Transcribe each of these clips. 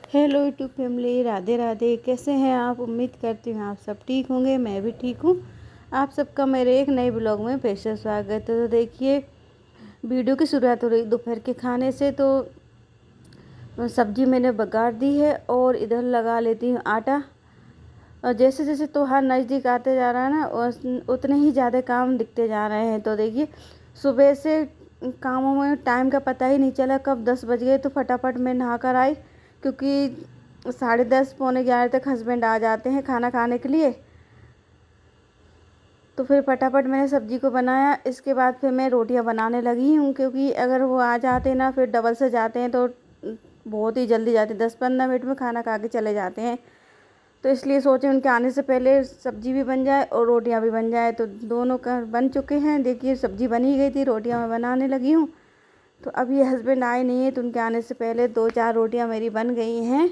Hello YouTube family, Radhe Radhe. कैसे हैं आप? उम्मीद करती हूँ आप सब ठीक होंगे। मैं भी ठीक हूँ। आप सबका मेरे एक नए ब्लॉग में फिर से स्वागत है। तो देखिए, वीडियो की शुरुआत हो रही दोपहर के खाने से। तो सब्जी मैंने बघार दी है और इधर लगा लेती हूँ आटा। और जैसे जैसे त्योहार नज़दीक आते जा रहा है ना, उतने ही ज़्यादा काम दिखते जा रहे हैं। तो देखिए, सुबह से कामों में टाइम का पता ही नहीं चला कब 10 बज गए। तो फटाफट मैं नहा कर आई, क्योंकि 10:30 पौने 11 तक हस्बैंड आ जाते हैं खाना खाने के लिए। तो फिर फटाफट मैंने सब्जी को बनाया। इसके बाद फिर मैं रोटियां बनाने लगी हूँ, क्योंकि अगर वो आ जाते ना फिर डबल से जाते हैं तो बहुत ही जल्दी जाते, 10-15 मिनट में खाना खा के चले जाते हैं। तो इसलिए सोचे उनके आने से पहले सब्जी भी बन जाए और रोटियां भी बन जाए। तो दोनों का बन चुके हैं। देखिए, सब्जी बन ही गई थी, रोटियां मैं बनाने लगी हूँ। तो अब ये हस्बैंड आए नहीं है, तो उनके आने से पहले 2-4 रोटियां मेरी बन गई हैं।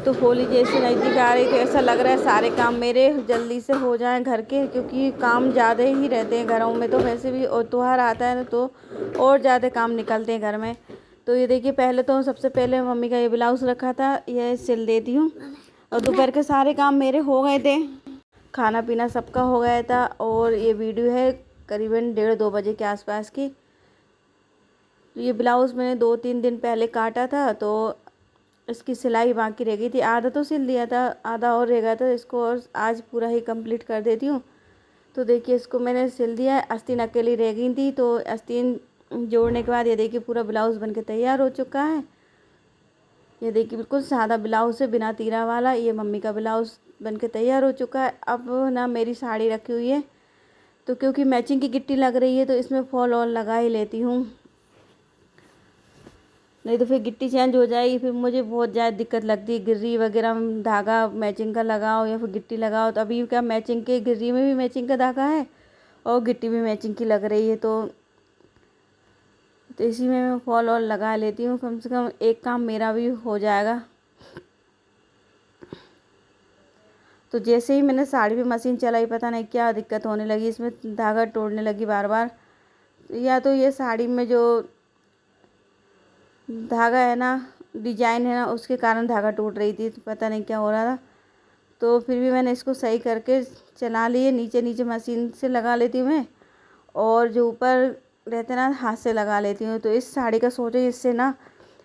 तो होली जैसे नज़दीक आ रही, तो ऐसा लग रहा है सारे काम मेरे जल्दी से हो जाएं घर के, क्योंकि काम ज़्यादा ही रहते हैं घरों में। तो वैसे भी और त्योहार आता है ना, तो और ज़्यादा काम निकलते हैं घर में। तो ये देखिए, पहले तो सबसे पहले मम्मी का ये ब्लाउज़ रखा था, ये सिल देती हूँ। और दोपहर के सारे काम मेरे हो गए थे, खाना पीना सबका हो गया था। और ये वीडियो है करीबन 1:30-2 बजे के आसपास की। तो ये ब्लाउज़ मैंने 2-3 दिन पहले काटा था, तो इसकी सिलाई बाकी रह गई थी। आधा तो सिल दिया था, आधा और रह गया था। इसको और आज पूरा ही कंप्लीट कर देती हूँ। तो देखिए, इसको मैंने सिल दिया है। आस्तीन अकेली रह गई थी, तो आस्तीन जोड़ने के बाद ये देखिए पूरा ब्लाउज़ बनके तैयार हो चुका है। ये देखिए, बिल्कुल सादा ब्लाउज़ है, बिना तीरा वाला। ये मम्मी का ब्लाउज़ बनके तैयार हो चुका है। अब ना मेरी साड़ी रखी हुई है, तो क्योंकि मैचिंग की गिट्टी लग रही है, तो इसमें फॉल ऑल लगा ही लेती हूँ। नहीं तो फिर गिट्टी चेंज हो जाएगी, फिर मुझे बहुत ज़्यादा दिक्कत लगती है। गिर्री वगैरह में धागा मैचिंग का लगाओ या फिर गिट्टी लगाओ। तो अभी क्या, मैचिंग के गिर्री में भी मैचिंग का धागा है और गिट्टी भी मैचिंग की लग रही है। तो इसी में मैं फॉल ऑल लगा लेती हूँ। कम से कम एक काम मेरा भी हो जाएगा। तो जैसे ही मैंने साड़ी पे मशीन चलाई, पता नहीं क्या दिक्कत होने लगी, इसमें धागा तोड़ने लगी बार बार। या तो ये साड़ी में जो धागा है ना, डिजाइन है ना, उसके कारण धागा टूट रही थी। तो पता नहीं क्या हो रहा था। तो फिर भी मैंने इसको सही करके चला लिए। नीचे नीचे मशीन से लगा लेती हूँ मैं, और जो ऊपर रहते ना हाथ से लगा लेती हूँ। तो इस साड़ी का सोचे, इससे ना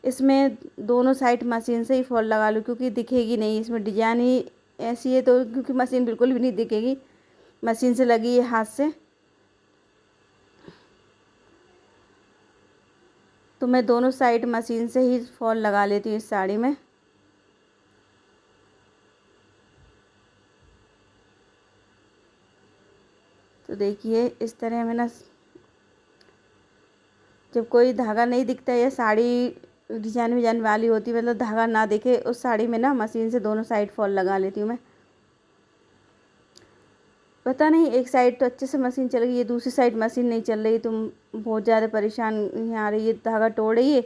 इसमें दोनों साइड मशीन से ही फॉल लगा लूँ, क्योंकि दिखेगी नहीं। इसमें डिजाइन ही ऐसी है, तो क्योंकि मशीन बिल्कुल भी नहीं दिखेगी, मशीन से लगी है हाथ से। तो मैं दोनों साइड मशीन से ही फॉल लगा लेती हूँ इस साड़ी में। तो देखिए, इस तरह में ना, जब कोई धागा नहीं दिखता या साड़ी डिजाइन विजाइन वाली होती, मतलब धागा ना दिखे, उस साड़ी में ना मशीन से दोनों साइड फॉल लगा लेती हूँ मैं। पता नहीं, एक साइड तो अच्छे से मशीन चल रही है, दूसरी साइड मशीन नहीं चल रही। तो बहुत ज़्यादा परेशानी आ रही है। धागा तोड़ रही है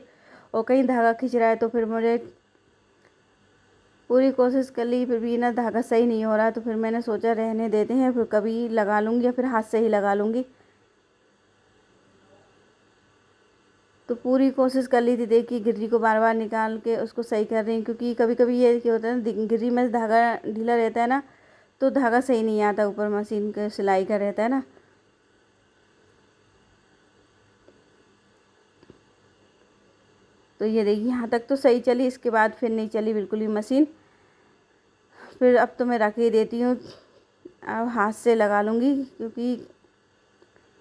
और कहीं धागा खींच रहा है। तो फिर मुझे पूरी कोशिश कर ली, फिर भी ना धागा सही नहीं हो रहा। तो फिर मैंने सोचा रहने देते हैं, फिर कभी लगा लूँगी या फिर हाथ से ही लगा लूँगी। तो पूरी कोशिश कर ली थी। देखिए, गिर्री को बार बार निकाल के उसको सही कर रही हूँ, क्योंकि कभी कभी ये क्या होता है ना, गिर्री में धागा ढीला रहता है ना, तो धागा सही नहीं आता, ऊपर मशीन के सिलाई का रहता है ना। तो ये देखिए, यहाँ तक तो सही चली, इसके बाद फिर नहीं चली बिल्कुल भी मशीन। फिर अब तो मैं रख ही देती हूँ, अब हाथ से लगा लूँगी, क्योंकि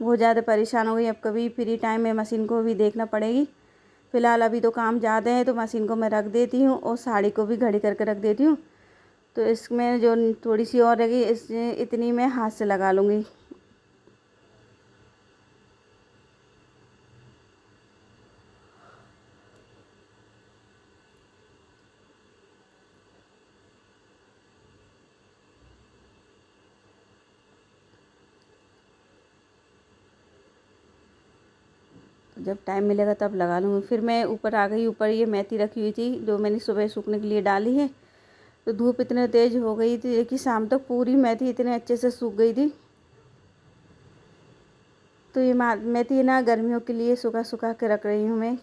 बहुत ज़्यादा परेशान हो गई। अब कभी फ्री टाइम में मशीन को भी देखना पड़ेगी। फ़िलहाल अभी तो काम ज़्यादा है, तो मशीन को मैं रख देती हूँ और साड़ी को भी घड़ी करके रख देती हूँ। तो इसमें जो थोड़ी सी और रहेगी, इस इतनी मैं हाथ से लगा लूँगी। तो जब टाइम मिलेगा तब लगा लूँगी। फिर मैं ऊपर आ गई। ऊपर ये मेथी रखी हुई थी, जो मैंने सुबह सूखने के लिए डाली है। तो धूप इतने तेज़ हो गई थी कि शाम तक पूरी मेथी इतने अच्छे से सूख गई थी। तो ये मेथी ना गर्मियों के लिए सुखा सुखा के रख रही हूँ मैं,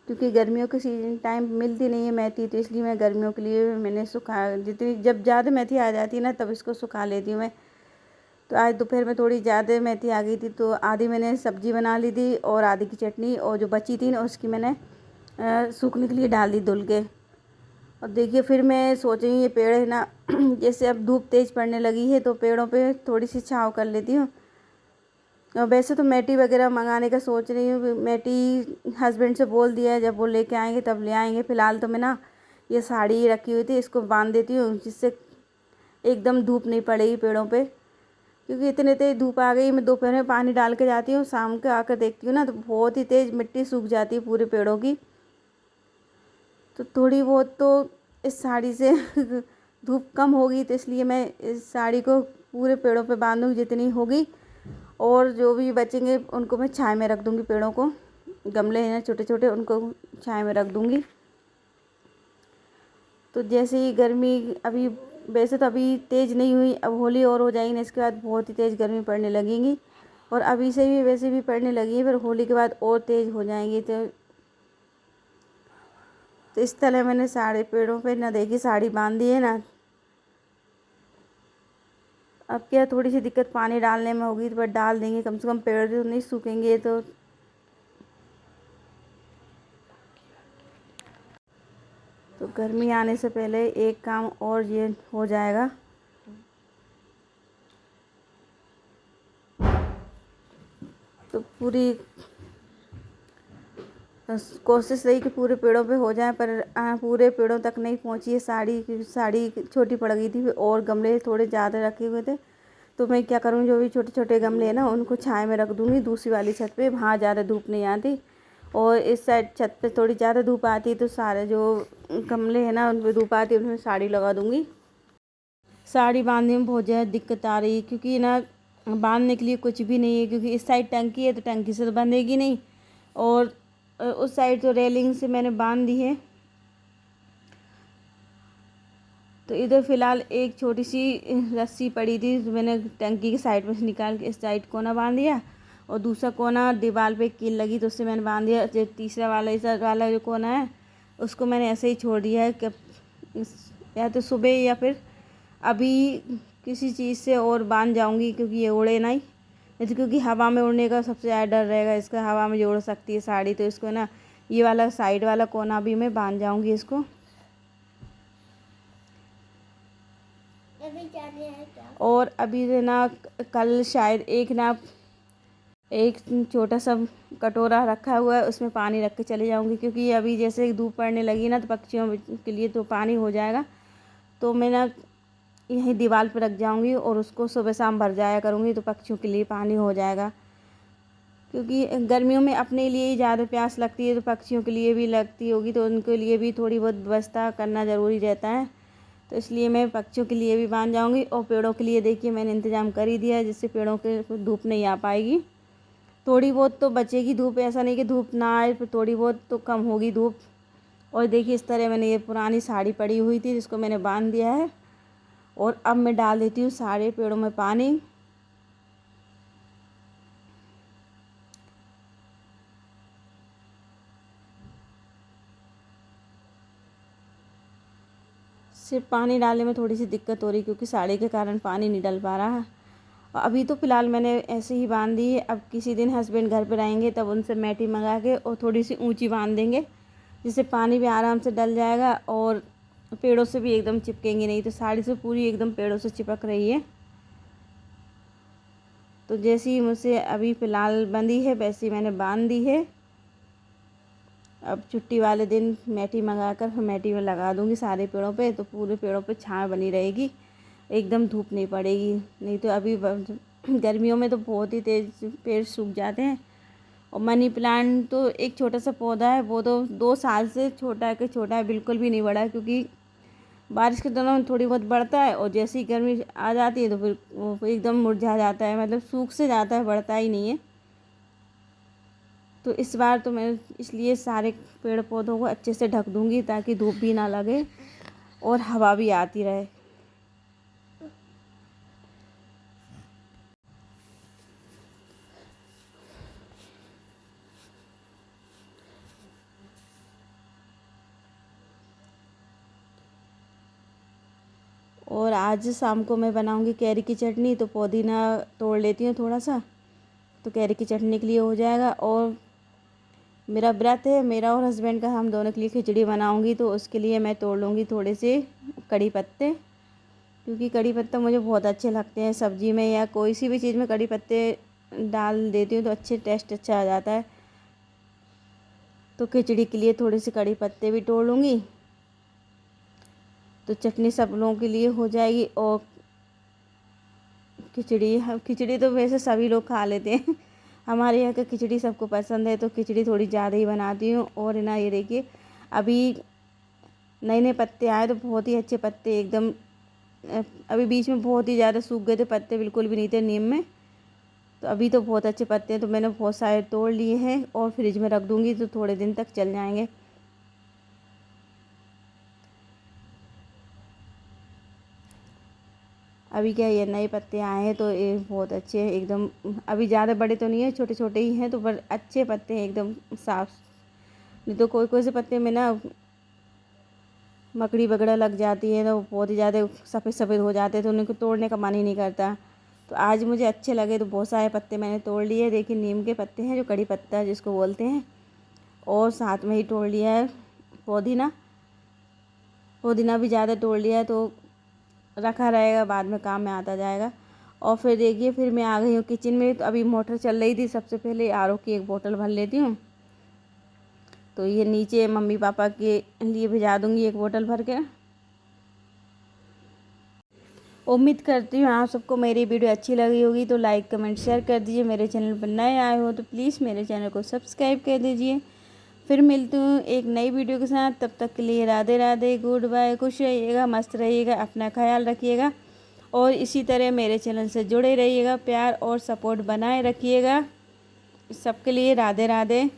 क्योंकि गर्मियों के सीजन टाइम मिलती नहीं है मेथी, तो इसलिए मैं गर्मियों के लिए मैंने सुखा, जितनी जब ज़्यादा मेथी आ जाती है ना तब इसको सुखा लेती हूँ मैं। तो आज दोपहर में थोड़ी ज़्यादा मेथी आ गई थी, तो आधी मैंने सब्जी बना ली थी और आधी की चटनी, और जो बची थी ना उसकी मैंने सूखने के लिए डाल दी धुल के। और देखिए फिर मैं सोच रही हूँ ये पेड़ है ना जैसे अब धूप तेज़ पड़ने लगी है तो पेड़ों पे थोड़ी सी छाँव कर लेती हूँ। और वैसे तो मैटी वगैरह मंगाने का सोच रही हूँ, मैटी हस्बैंड से बोल दिया है, जब वो लेके आएंगे तब ले आएंगे। फ़िलहाल तो मैं ना ये साड़ी रखी हुई थी, इसको बांध देती हूँ जिससे एकदम धूप नहीं पड़ेगी पेड़ों पे, क्योंकि इतने तेज़ धूप आ गई। मैं दोपहर में पानी डाल के जाती हूँ, शाम को आकर देखती हूँ ना तो बहुत ही तेज़ मिट्टी सूख जाती है पूरे पेड़ों की। तो थोड़ी बहुत तो इस साड़ी से धूप कम होगी, तो इसलिए मैं इस साड़ी को पूरे पेड़ों पे बांधूँगी जितनी होगी, और जो भी बचेंगे उनको मैं छाया में रख दूँगी। पेड़ों को, गमले हैं छोटे छोटे, उनको छाया में रख दूँगी। तो जैसे ही गर्मी अभी, वैसे तो अभी तेज़ नहीं हुई, अब होली और हो जाएगी ना इसके बाद बहुत ही तेज़ गर्मी पड़ने लगेगी, और अभी से भी वैसे भी पड़ने लगी है, फिर होली के बाद और तेज़ हो जाएंगी। तो इस तरह मैंने सारे पेड़ों पे ना देखी साड़ी बांध दी है ना। अब क्या थोड़ी सी दिक्कत पानी डालने में होगी, तो बस डाल देंगे, कम से कम पेड़ तो नहीं सूखेंगे। तो गर्मी आने से पहले एक काम और ये हो जाएगा। तो पूरी कोशिश रही कि पूरे पेड़ों पे हो जाए, पर पूरे पेड़ों तक नहीं पहुंची है साड़ी, क्योंकि साड़ी छोटी पड़ गई थी और गमले थोड़े ज़्यादा रखे हुए थे। तो मैं क्या करूँ, जो भी छोटे छोटे गमले हैं ना उनको छाया में रख दूँगी दूसरी वाली छत पे, वहाँ ज़्यादा धूप नहीं आती। और इस साइड छत पे थोड़ी ज़्यादा धूप आती है, तो सारे जो गमले हैं ना उन पर धूप आती है, उनमें साड़ी लगा दूँगी। साड़ी बांधने में बहुत ज़्यादा दिक्कत आ रही है, क्योंकि ना बांधने के लिए कुछ भी नहीं है, क्योंकि इस साइड टंकी है तो टंकी से तो बंधेगी नहीं, और उस साइड तो रेलिंग से मैंने बांध दी है। तो इधर फ़िलहाल एक छोटी सी रस्सी पड़ी थी, तो मैंने टंकी की साइड में से निकाल के इस साइड कोना बांध दिया, और दूसरा कोना दीवार पे कील लगी तो उससे मैंने बांध दिया। जो तीसरा वाला इस वाला जो कोना है उसको मैंने ऐसे ही छोड़ दिया है कि या तो सुबह या फिर अभी किसी चीज़ से और बांध जाऊंगी, क्योंकि ये उड़े नहीं तो, क्योंकि हवा में उड़ने का सबसे ज़्यादा डर रहेगा इसका, हवा में जो उड़ सकती है साड़ी। तो इसको ना ये वाला साइड वाला कोना भी मैं बांध जाऊंगी इसको। और अभी ना कल शायद एक छोटा सा कटोरा रखा हुआ है, उसमें पानी रख के चले जाऊंगी, क्योंकि अभी जैसे धूप पड़ने लगी ना तो पक्षियों के लिए तो पानी हो जाएगा। तो मैं ना यहीं दीवार पर रख जाऊंगी और उसको सुबह शाम भर जाया करूंगी, तो पक्षियों के लिए पानी हो जाएगा। क्योंकि गर्मियों में अपने लिए ही ज़्यादा प्यास लगती है, तो पक्षियों के लिए भी लगती होगी, तो उनके लिए भी थोड़ी बहुत व्यवस्था करना ज़रूरी रहता है। तो इसलिए मैं पक्षियों के लिए भी बांध जाऊंगी, और पेड़ों के लिए देखिए मैंने इंतज़ाम कर ही दिया है, जिससे पेड़ों के धूप नहीं आ पाएगी। थोड़ी बहुत तो बचेगी धूप, ऐसा नहीं कि धूप ना आए, पर थोड़ी बहुत तो कम होगी धूप। और देखिए इस तरह मैंने ये पुरानी साड़ी पड़ी हुई थी जिसको मैंने बांध दिया है, और अब मैं डाल देती हूँ सारे पेड़ों में पानी। सिर्फ पानी डालने में थोड़ी सी दिक्कत हो रही, क्योंकि साड़ी के कारण पानी नहीं डल पा रहा। अभी तो फ़िलहाल मैंने ऐसे ही बांध दी है, अब किसी दिन हस्बैंड घर पर आएंगे तब उनसे मैटी मंगा के और थोड़ी सी ऊंची बांध देंगे, जिससे पानी भी आराम से डल जाएगा और पेड़ों से भी एकदम चिपकेंगे नहीं। तो साड़ी से पूरी एकदम पेड़ों से चिपक रही है। तो जैसी ही मुझसे अभी फ़िलहाल बंधी है वैसी मैंने बांध दी है। अब छुट्टी वाले दिन मैटी मंगा कर फिर मैटी में लगा दूँगी सारे पेड़ों पे, तो पूरे पेड़ों पे छाँव बनी रहेगी, एकदम धूप नहीं पड़ेगी। नहीं तो अभी गर्मियों में तो बहुत ही तेज़ पेड़ सूख जाते हैं। और मनी प्लांट तो एक छोटा सा पौधा है, वो तो 2 साल से छोटा है, बिल्कुल भी नहीं बढ़ा है, क्योंकि बारिश के दिनों में थोड़ी बहुत बढ़ता है, और जैसी गर्मी आ जाती है तो फिर वो एकदम मुरझा जाता है, मतलब सूख से जाता है, बढ़ता ही नहीं है। तो इस बार तो मैं इसलिए सारे पेड़ पौधों को अच्छे से ढक दूँगी, ताकि धूप भी ना लगे और हवा भी आती रहे। और आज शाम को मैं बनाऊंगी कैरी की चटनी, तो पुदीना तोड़ लेती हूँ थोड़ा सा, तो कैरी की चटनी के लिए हो जाएगा। और मेरा व्रत है, मेरा और हस्बैंड का, हम दोनों के लिए खिचड़ी बनाऊंगी, तो उसके लिए मैं तोड़ लूँगी थोड़े से कड़ी पत्ते, क्योंकि कड़ी पत्ता मुझे बहुत अच्छे लगते हैं सब्ज़ी में या कोई सी भी चीज़ में कड़ी पत्ते डाल देती हूँ तो अच्छे टेस्ट अच्छा आ जाता है। तो खिचड़ी के लिए थोड़े से कड़ी पत्ते भी तोड़ लूँगी, तो चटनी सब लोगों के लिए हो जाएगी। और खिचड़ी तो वैसे सभी लोग खा लेते हैं हमारे यहाँ का खिचड़ी सबको पसंद है, तो खिचड़ी थोड़ी ज़्यादा ही बनाती हूँ। और ना ये देखिए, अभी नए नए पत्ते आए तो बहुत ही अच्छे पत्ते एकदम, अभी बीच में बहुत ही ज़्यादा सूख गए थे पत्ते, बिल्कुल भी नहीं थे नीम में, तो अभी तो बहुत अच्छे पत्ते हैं। तो मैंने बहुत सारे तोड़ लिए हैं और फ्रिज में रख दूँगी तो थोड़े दिन तक चल जाएंगे। अभी क्या ये नए पत्ते आए हैं तो ये बहुत अच्छे हैं एकदम, अभी ज़्यादा बड़े तो नहीं है, छोटे छोटे ही हैं, तो पर अच्छे पत्ते हैं एकदम साफ। नहीं तो कोई कोई से पत्ते में ना मकड़ी वगैरह लग जाती है, तो बहुत ही ज़्यादा सफ़ेद सफ़ेद हो जाते हैं, तो उनको तोड़ने का मन ही नहीं करता। तो आज मुझे अच्छे लगे तो बहुत सारे पत्ते मैंने तोड़ लिए। देखिए नीम के पत्ते हैं, जो कड़ी पत्ता जिसको बोलते हैं, और साथ में ही तोड़ लिया है पुदीना। पुदीना भी ज़्यादा तोड़ लिया है तो रखा रहेगा, बाद में काम में आता जाएगा। और फिर देखिए, फिर मैं आ गई हूँ किचन में। तो अभी मोटर चल रही थी, सबसे पहले आरओ की एक बोतल भर लेती हूँ। तो ये नीचे मम्मी पापा के लिए भिजा दूँगी एक बोतल भर के। उम्मीद करती हूँ आप सबको मेरी वीडियो अच्छी लगी होगी, तो लाइक कमेंट शेयर कर दीजिए। मेरे चैनल पर नए आए हो तो प्लीज़ मेरे चैनल को सब्सक्राइब कर दीजिए। फिर मिलती हूँ एक नई वीडियो के साथ, तब तक के लिए राधे राधे, गुड बाय। खुश रहिएगा, मस्त रहिएगा, अपना ख्याल रखिएगा और इसी तरह मेरे चैनल से जुड़े रहिएगा, प्यार और सपोर्ट बनाए रखिएगा। सबके लिए राधे राधे।